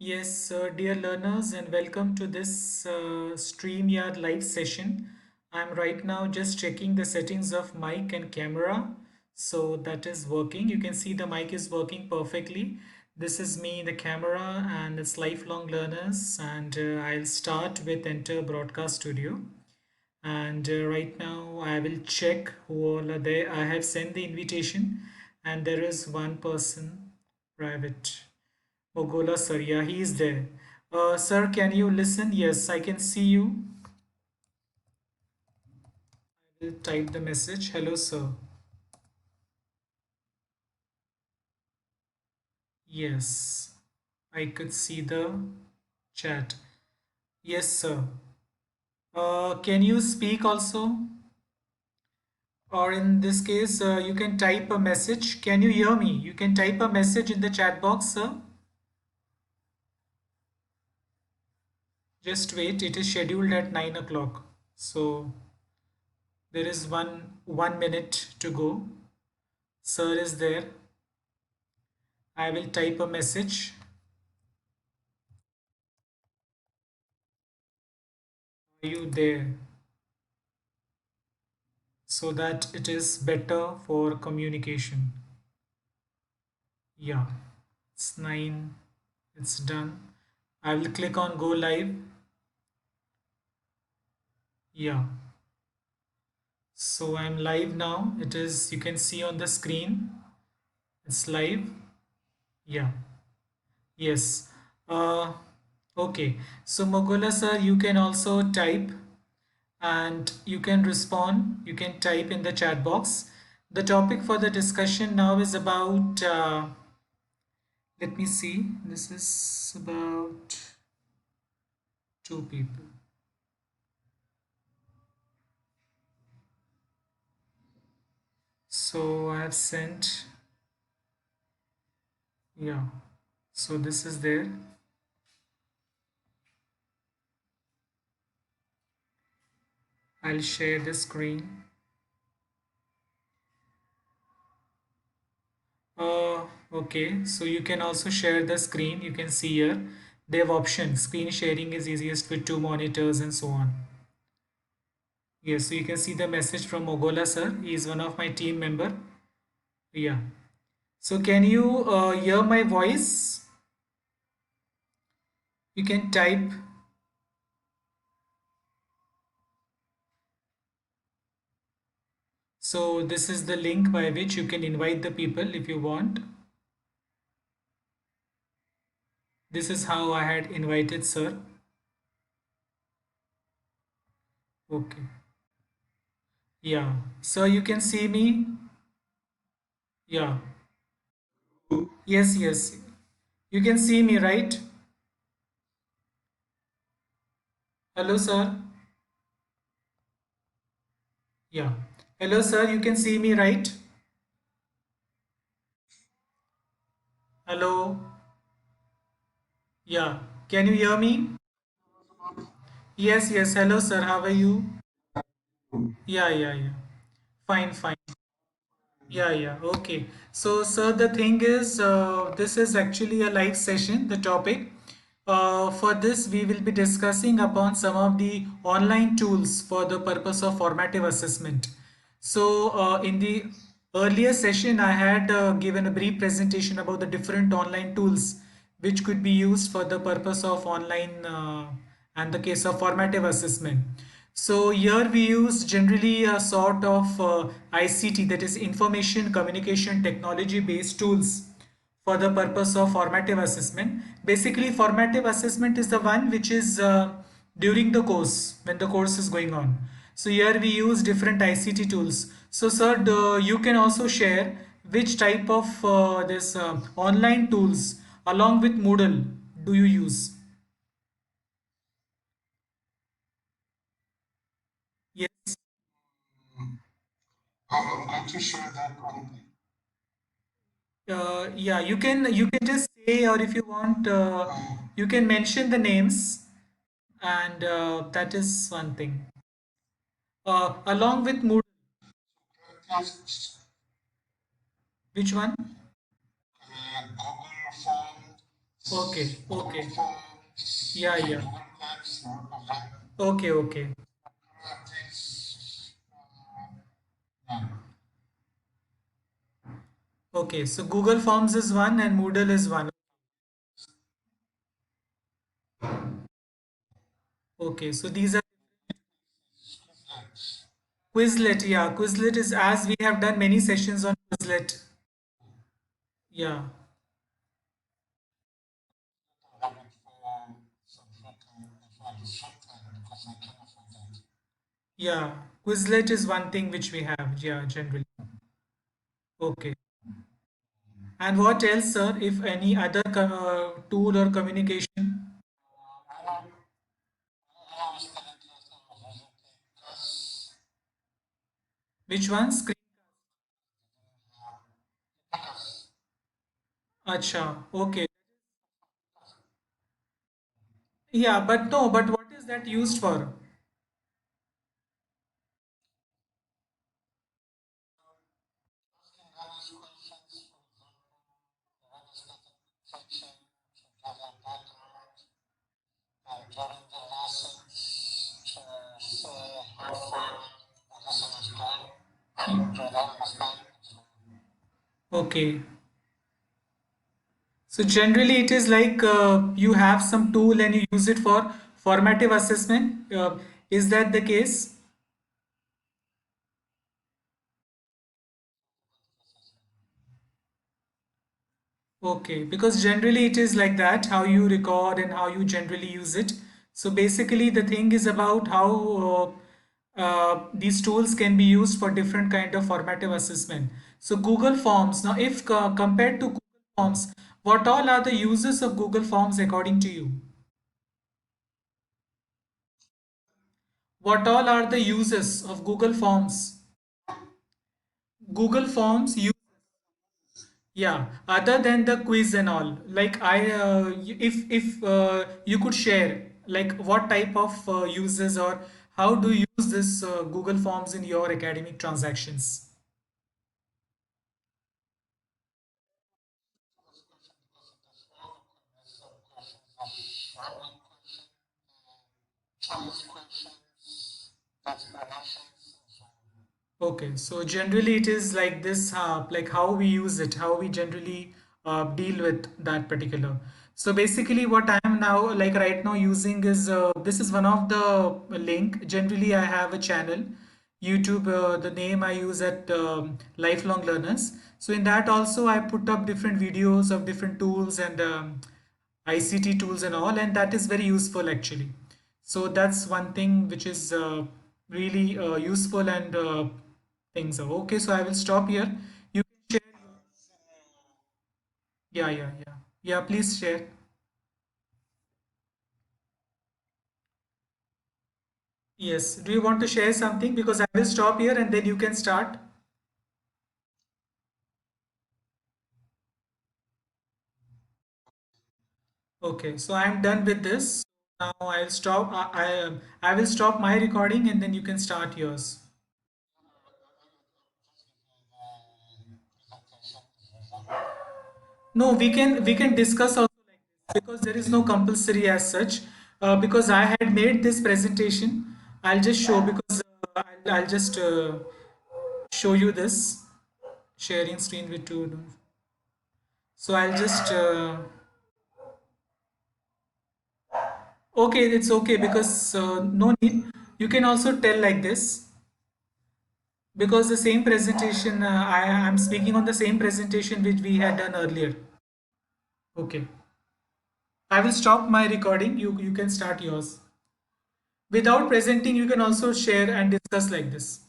Yes, dear learners, and welcome to this Streamyard live session. I'm right now just checking the settings of mic and camera. So that is working. You can see the mic is working perfectly. This is me, the camera, and it's lifelong learners. And I'll start with Enter Broadcast Studio. And right now, I will check who all are there. I have sent the invitation, and there is one person private. Mogola sir, yeah, he is there. Sir, can you listen? Yes, I can see you. I will type the message. Hello, sir. Yes, I could see the chat. Yes, sir. Can you speak also? Or in this case, you can type a message. Can you hear me? You can type a message in the chat box, sir. Just wait. It is scheduled at 9 o'clock. So there is one minute to go. Sir is there. I will type a message. Are you there? So that it is better for communication. Yeah, it's 9. It's done. I will click on go live. Yeah. So I'm live now. It is, you can see on the screen. It's live. Yeah. Yes. Uh, okay. So Mogola sir, you can also type and you can respond. You can type in the chat box. The topic for the discussion now is about let me see. This is about two people. So I have sent, yeah. So this is there. I'll share the screen. Okay. So you can also share the screen. You can see here. They have options. Screen sharing is easiest with two monitors and so on. Yes. So you can see the message from Mogola sir. He is one of my team member. Yeah. So can you hear my voice? You can type. So this is the link by which you can invite the people if you want. This is how I had invited sir. Okay. Yeah. So you can see me. Yeah. Yes, yes. You can see me, right? Hello, sir. Yeah. Hello, sir. You can see me, right? Hello. Yeah. Can you hear me? Yes, yes. Hello, sir. How are you? Yeah, yeah, yeah. Fine, fine. Yeah, yeah. Okay. So, sir, the thing is, this is actually a live session, the topic. For this, we will be discussing upon some of the online tools for the purpose of formative assessment. So, in the earlier session, I had given a brief presentation about the different online tools which could be used for the purpose of online and the case of formative assessment. So here we use generally a sort of ICT, that is information communication technology based tools for the purpose of formative assessment. Basically, formative assessment is the one which is during the course when the course is going on. So here we use different ICT tools. So sir, you can also share which type of this online tools along with Moodle do you use? Yes. I'm going to share that on. Yeah, you can just say, or if you want, you can mention the names, and that is one thing. Along with Moodle, Yes, which one? Google Form, Okay, okay. Google Forms, Yeah, yeah. Google Docs, Okay, okay. this, none. Okay, so Google Forms is one and Moodle is one. Okay, so these are Students, Quizlet. Yeah, Quizlet is as we have done many sessions on Quizlet. Yeah, having for some free time, if I have short time, because I cannot forget. yeah. Quizlet is one thing which we have. Yeah, generally. Okay. And what else, sir? If any other tool or communication? I always connect with because Which one? Screen. because Acha. Okay. Yeah, but no, but what is that used for? asking various questions, for example, what is the teaching to gather background during the lessons to see how far the lesson is gone and to understand. Okay. So generally it is like you have some tool and you use it for formative assessment. Is that the case? Okay, because generally it is like that, how you record and how you generally use it. So basically the thing is about how these tools can be used for different kind of formative assessment. So Google Forms, now if compared to Google Forms, what all are the uses of Google Forms according to you? What all are the uses of Google Forms? Google Forms use, yeah, other than the quiz and all. Like if you could share, like what type of uses or how do you use this Google Forms in your academic transactions? Choice questions, explanations, and so on. Okay, so generally it is like this, like how we use it, how we generally deal with that particular. So basically, what I am now like right now using is this is one of the link. Generally, I have a channel, YouTube. The name I use at Lifelong Learners. So in that also I put up different videos of different tools and ICT tools and all, and that is very useful actually. So that's one thing which is really useful and things. Okay, so I will stop here. You can share. Yeah, yeah, yeah. Yeah, please share. Yes. Do you want to share something? Because I will stop here and then you can start. Okay, so I'm done with this. Now I'll stop. I will stop my recording and then you can start yours. No, we can discuss also like this because there is no compulsory as such. Because I had made this presentation, I'll just show because I'll just show you this sharing screen with two. So I'll just okay, it's okay because no need. You can also tell like this because the same presentation I'm speaking on the same presentation which we had done earlier. Okay, I will stop my recording. You can start yours. Without presenting, you can also share and discuss like this.